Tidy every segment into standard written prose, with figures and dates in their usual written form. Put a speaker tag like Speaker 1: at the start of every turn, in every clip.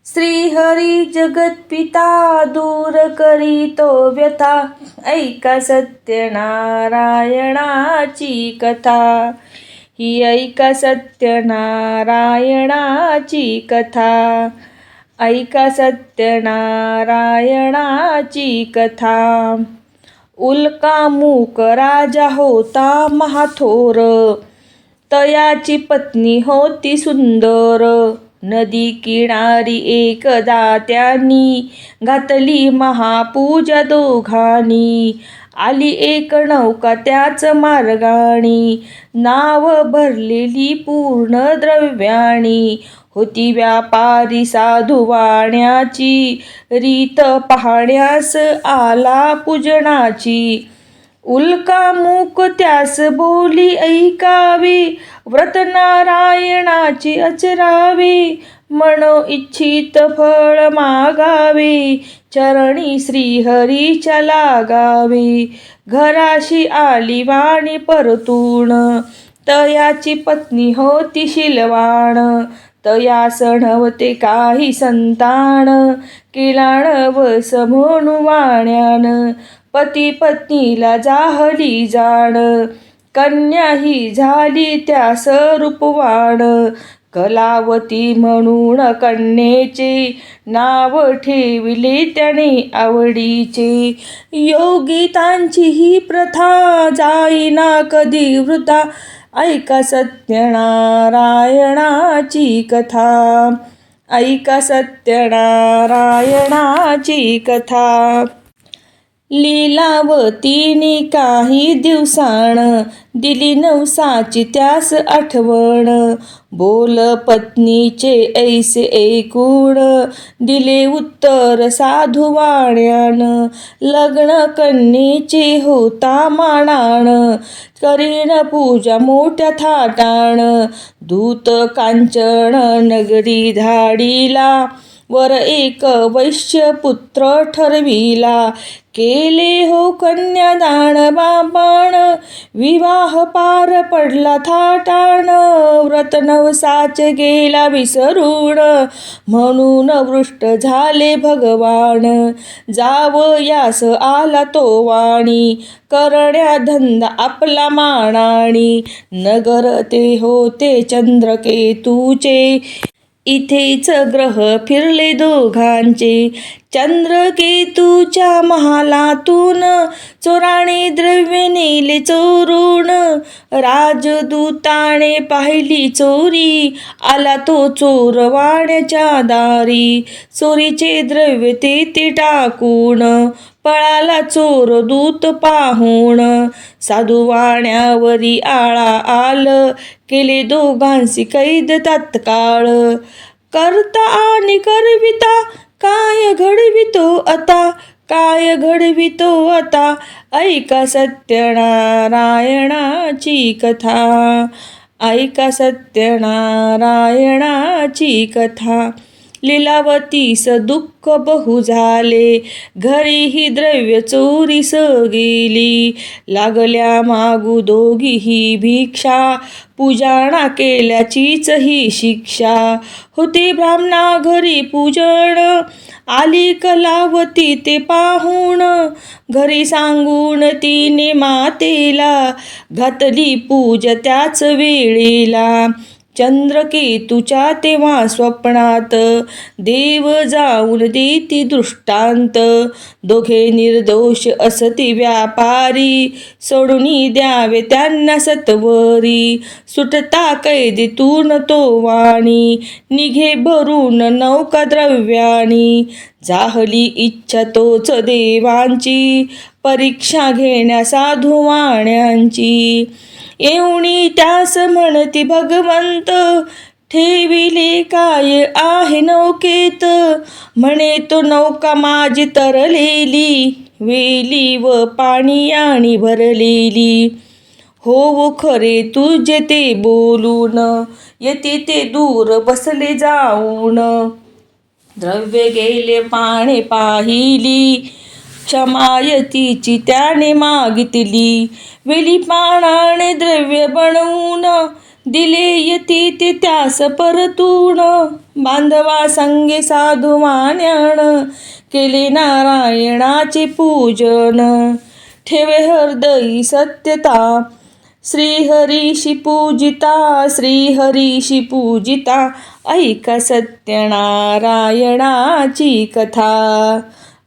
Speaker 1: श्रीहरी जगत्पिता दूर करीतो व्यथा, ऐका सत्यनारायणाची कथा. ही ऐका सत्यनारायणाची कथा. ऐका सत्यनारायणाची कथा. उल्कामुक राजा होता महाथोर, तयाची पत्नी होती सुंदर. नदी किनारी एकदा त्यांनी घातली महापूजा दोघांनी. आली एक नौका त्याच मार्गानी, नाव भरलेली पूर्ण द्रव्यानी. होती व्यापारी साधू वाण्याची, रीत पाहण्यास आला पूजनाची. उल्कामुक त्यास बोली ऐकावी, व्रत नारायणाची आचरावी. मनो इच्छित फळ मागावे, चरणी श्रीहरीच्या लागावे. घराशी आली वाणी परतून, तयाची पत्नी होती शीलवाण. तयास नव्हते काही संतान, केला नवस म्हणून वाण्यान. पती पत्नीला जाहली जाण, कन्या ही झाली त्यास रूपवान. कलावती म्हणून कन्येचे, नाव ठेविले त्याने आवडीचे. योगितांची ही प्रथा, जाईना कधी वृथा. ऐका सत्यनारायणाची कथा. ऐका सत्यनारायणाची कथा. लीलावतीने काही दिवसाण, दिली नवसाची त्यास आठवण. बोल पत्नीचे ऐसे ऐकून, दिले उत्तर साधू वाण्यान. लग्न कन्येचे होता मानाण, करीन पूजा मोठ्या थाटाण. दूत कांचन नगरी धाडिला, वर एक वैश्य पुत्र ठरविला. केले हो कन्यादान बाबाण, विवाह पार पडला थाटाण. व्रत नवसाचे गेला विसरून, म्हणून वृष्ट झाले भगवान. जावयास आला तो वाणी, करण्या धंदा आपला मानाणी. नगर ते होते चंद्रकेतूचे, इथेच ग्रह फिरले दोघांचे. चंद्रकेतूच्या महालातून, चोराने द्रव्य नेले चोरून. राजदूताने पाहिली चोरी, आला तो चोर वाण्याच्या दारी. चोरीचे द्रव्य ते टाकून, पळाला चोर दूत पाहून. साधू वाण्यावरी आळा आल, केले दोघांसी कैद तात्काळ. करता आणि करविता, काय घडवितो आता. काय घडवितो आता. ऐका सत्यनारायणाची कथा. ऐका सत्यनारायणाची कथा. लीलावतीस दुःख बहु झाले, घरीही द्रव्य चोरीस गेली. लागल्या मागू दोघीही भिक्षा, पूजाणा केल्याचीच ही शिक्षा. होते ब्राह्मणा घरी पूजन, आली कलावती ते पाहून. घरी सांगून तिने मातेला, घातली पूजा त्याच वेळेला. चंद्रकेतूच्या तेव्हा स्वप्नात, देव जाऊन देती दृष्टांत. दोघे निर्दोष असती व्यापारी, सोडून द्यावे त्यांना सत्वरी. सुटता कैदेतून तो वाणी, निघे भरून नौका द्रव्यानी. जाहली इच्छा तोच देवांची, परीक्षा घेण्या साधू वाण्यांची. येऊनी त्यास म्हणती भगवंत, ठेविले काय आहे नौकेत. म्हणे तो नौका माझी तरलेली, वेली व पाणी भरलेली. हो खरे तुझे ते बोलून, येते ते दूर बसले जाऊन. द्रव्य गेले पाने पाहिली, क्षमायतीची त्याने मागितली. वेली पानाने द्रव्य बनवून, दिले यती ते त्यास परतून, बांधवा संगे साधू मान्यान, केले नारायणाचे पूजन. ठेवे हृदयी सत्यता, श्रीहरीशी पूजिता, श्रीहरीशी पूजिता. ऐका सत्यनारायणाची कथा,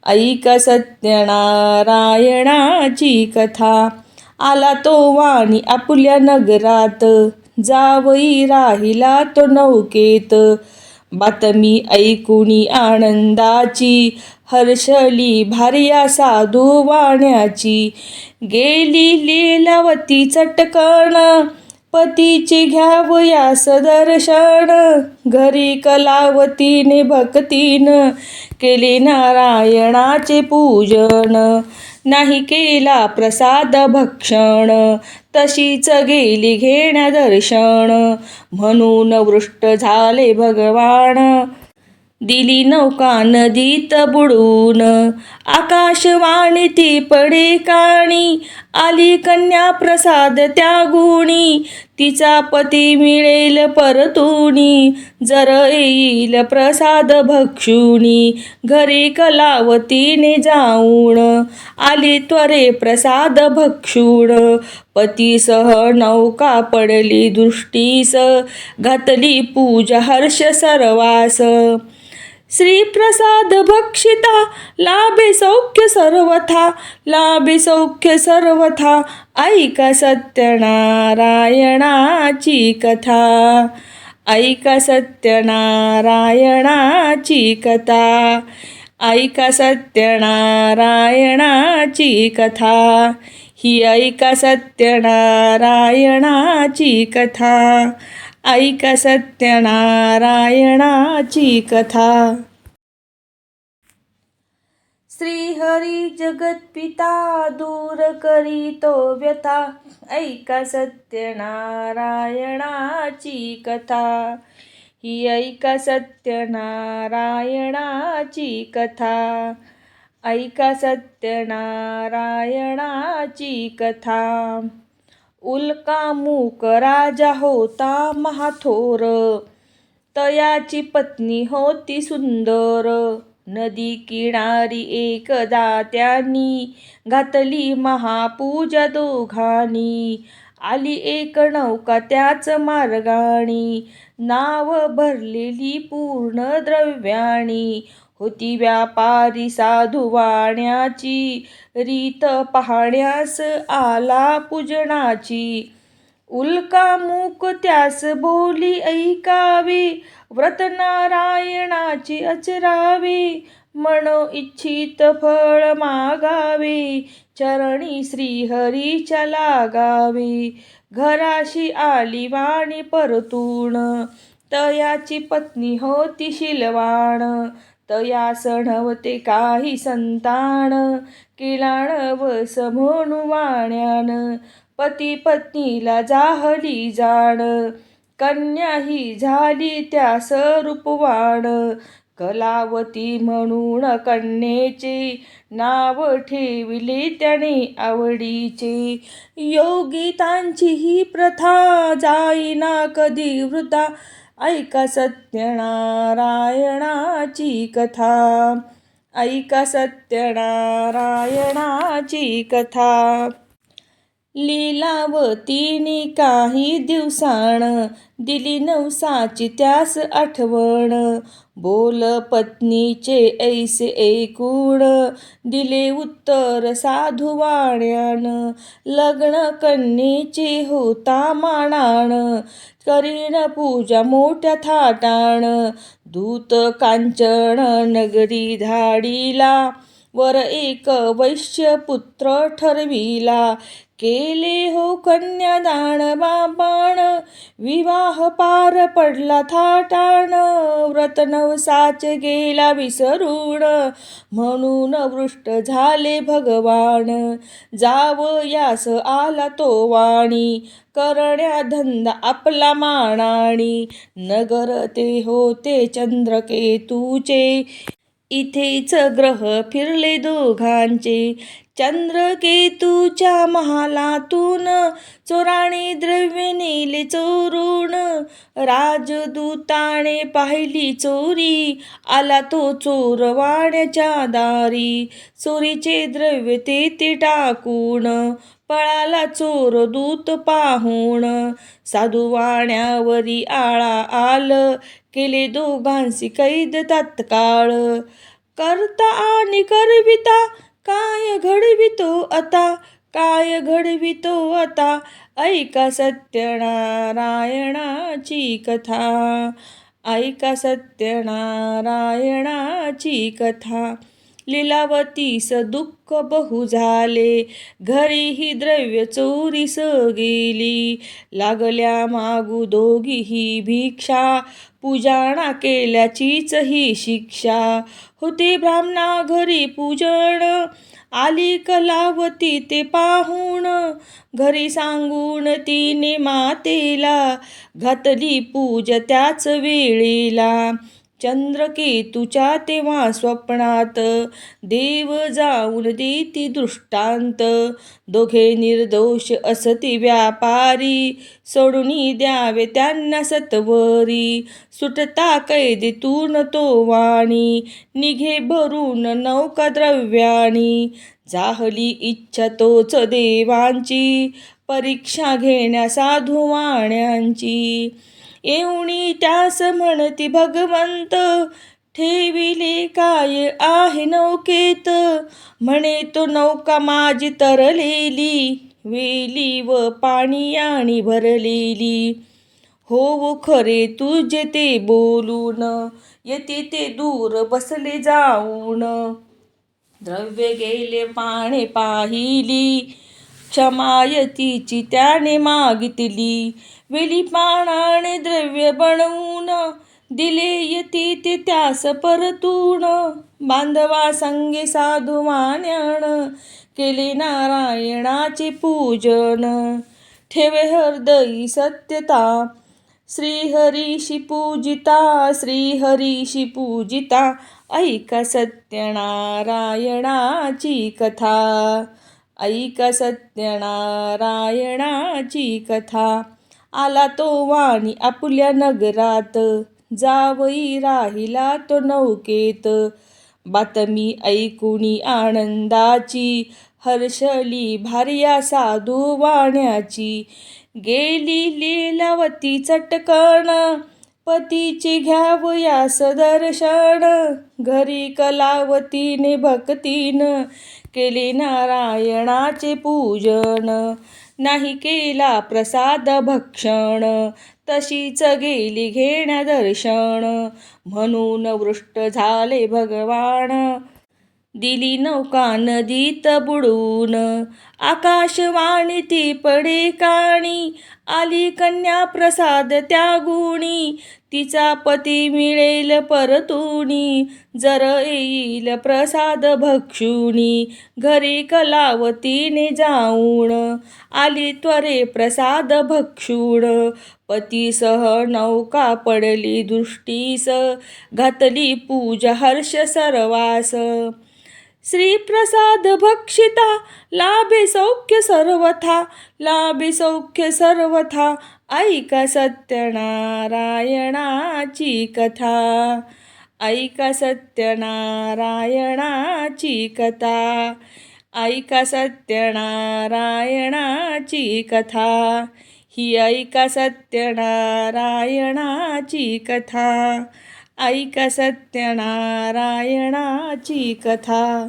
Speaker 1: ऐका सत्यनारायणाची कथा. आला तो वाणी आपुल्या नगरात, जावई राहिला तो नौकेत. बातमी ऐकुनी आनंदाची, हर्षली भार्या साधू वाण्याची. गेली लीलावती चटकन, पतीचे घ्यावयास दर्शन. घरी कलावतीने भक्तीन, केले नारायणाचे पूजन. नाही केला प्रसाद भक्षण, तशीच गेली घेण्या दर्शन. म्हणून वृष्ट झाले भगवान, दिली नौका नदीत बुडून. आकाशवाणी ती पडे काणी, आली कन्या प्रसाद त्या गुणी. तिचा पती मिळेल परतुनी, जर येईल प्रसाद भक्षुनी. घरी कलावतीने जाऊन, आली त्वरे प्रसाद भक्षून. पतीसह नौका पडली दृष्टीस, घातली पूजा हर्ष सर्वास. श्रीप्रसाद भक्षिता, लाभे सौख्य सर्वथा, लाभे सौख्य सर्वथा. ऐका सत्यनारायणाची कथा, ऐका सत्यनारायणाची कथा, ऐका सत्यनारायणाची कथा. ही ऐका सत्यनारायणाची कथा, ऐका सत्यनारायणाची कथा. श्रीहरी जगत्पिता, दूर करीतो व्यथा. ऐका सत्यनारायणाची कथा, ही ऐका सत्यनारायणाची कथा, ऐका सत्यनारायणाची कथा. उल्कामुक राजा होता महाथोर, तयाची पत्नी होती सुंदर. नदी किनारी एकदा त्यांनी, घातली महापूजा दोघांनी. आली एक नौका त्याच मार्गानी, नाव भरलेली पूर्ण द्रव्यानी. होती व्यापारी साधू वाण्याची, रीत पाहण्यास आला पूजनाची. उल्कामुक त्यास बोली ऐकावी, व्रत नारायणाची आचरावी. मनो इच्छित फळ मागावे, चरणी श्रीहरीच्या लागावे. घराशी आली वाणी परतून, तयाची पत्नी होती शीलवान. तयास नव्हते काही संतान, केला नवस म्हणून वाण्यान. पती पत्नीला जाहली जाण, कन्या ही झाली त्यास रूपवान. कलावती म्हणून कन्येचे, नाव ठेविले त्याने आवडीचे. योगितांची ही प्रथा, जाईना कधी वृथा. ऐका सत्यनारायणाची कथा, ऐका सत्यनारायणाची कथा. लीलावतीने काही दिवसाण, दिली नवसाची त्यास आठवण. बोल पत्नीचे ऐसे ऐकून, दिले उत्तर साधू वाण्यान. लग्न कन्येचे होता मानाण, करीन पूजा मोठ्या थाटाण. दूत कांचन नगरी धाडिला, वर एक वैश्य पुत्र ठरविला. केले हो कन्यादान बाबाण, विवाह पार पडला थाटाण. व्रत नवसाचे गेला विसरून, म्हणून वृष्ट झाले भगवान. जावयास आला तो वाणी, करण्या धंदा आपला मानाणी. नगर ते होते चंद्रकेतूचे, इथेच ग्रह फिरले दोघांचे, चंद्रकेतूच्या महालातून चोराने द्रव्य नेले चोरून. राजदूताने पाहिली चोरी, आला तो चोर वाण्याच्या दारी. चोरीचे द्रव्य ते टाकून, पळाला चोर दूत पाहून. साधू वाण्यावरी आळा आल, केले दोघांसी कैद तात्काळ. करता आणि करविता काय घडवितो आता, काय घडवितो आता, ऐका सत्यनारायणाची कथा, ऐका सत्यनारायणाची कथा. लीलावतीस दुःख बहु झाले, घरीही द्रव्य चोरीस गेली. लागल्या मागू दोघीही भिक्षा, पूजाणा केल्याचीच ही शिक्षा. होते ब्राह्मणा घरी पूजन, आली कलावती ते पाहून. घरी सांगून तिने मातेला, घातली पूजा त्याच वेळेला. चंद्रकेतूच्या तेव्हा स्वप्नात, देव जाऊन देती दृष्टांत. दोघे निर्दोष असती व्यापारी, सोडून द्यावे त्यांना सत्वरी. सुटता कैदेतून तो वाणी, निघे भरून नौका द्रव्यानी. जाहली इच्छा तोच देवांची, परीक्षा घेण्या साधू वाण्यांची. येऊनी त्यास म्हणती भगवंत, ठेविले काय आहे नौकेत. म्हणे तो नौका माझी तरलेली, वेली व पाणीयाने भरलेली. हो खरे तुझे ते बोलून, येते ते दूर बसले जाऊन. द्रव्य गेले पाने पाहिली, क्षमायतीची त्याने मागितली. वेली पानाने द्रव्य बनवून, दिले यती ते त्यास परतून. बांधवा संगे साधू वाण्याण, केले नारायणाचे पूजन. ठेवे हृदयी सत्यता, श्रीहरीशी पूजिता, श्रीहरीशी पूजिता. ऐका सत्यनारायणाची कथा, ऐका सत्यनारायणाची कथा. आला तो वाणी आपुल्या नगरात, जावई राहिला तो नौकेत. बातमी ऐकुनी आनंदाची, हर्षली भार्या साधू वाण्याची. गेली लीलावती चटकन, पतीचे घ्यावयास दर्शन. घरी कलावतीने भक्तीन, केले नारायणाचे पूजन. नाही केला प्रसाद भक्षण, तशीच गेली घेण्या दर्शन. म्हणून वृष्ट झाले भगवान, दिली नौका नदीत बुडून. आकाशवाणी ती पडे काणी, आली कन्या प्रसाद त्या गुणी. तिचा पती मिळेल परतुनी, जर येईल प्रसाद भक्षुनी. घरी कलावतीने जाऊन, आली त्वरे प्रसाद भक्षुण. पतीसह नौका पडली दृष्टीस, घातली पूजा हर्ष सर्वास. श्रीप्रसाद भक्षिता, लाभे सौख्य सर्वथा, लाभे सौख्य सर्वथा. ऐका सत्यनारायणाची कथा, ऐका सत्यनारायणाची कथा, ऐका सत्यनारायणाची कथा. ही ऐका सत्यनारायणाची कथा, ऐका सत्यनारायणाची कथा.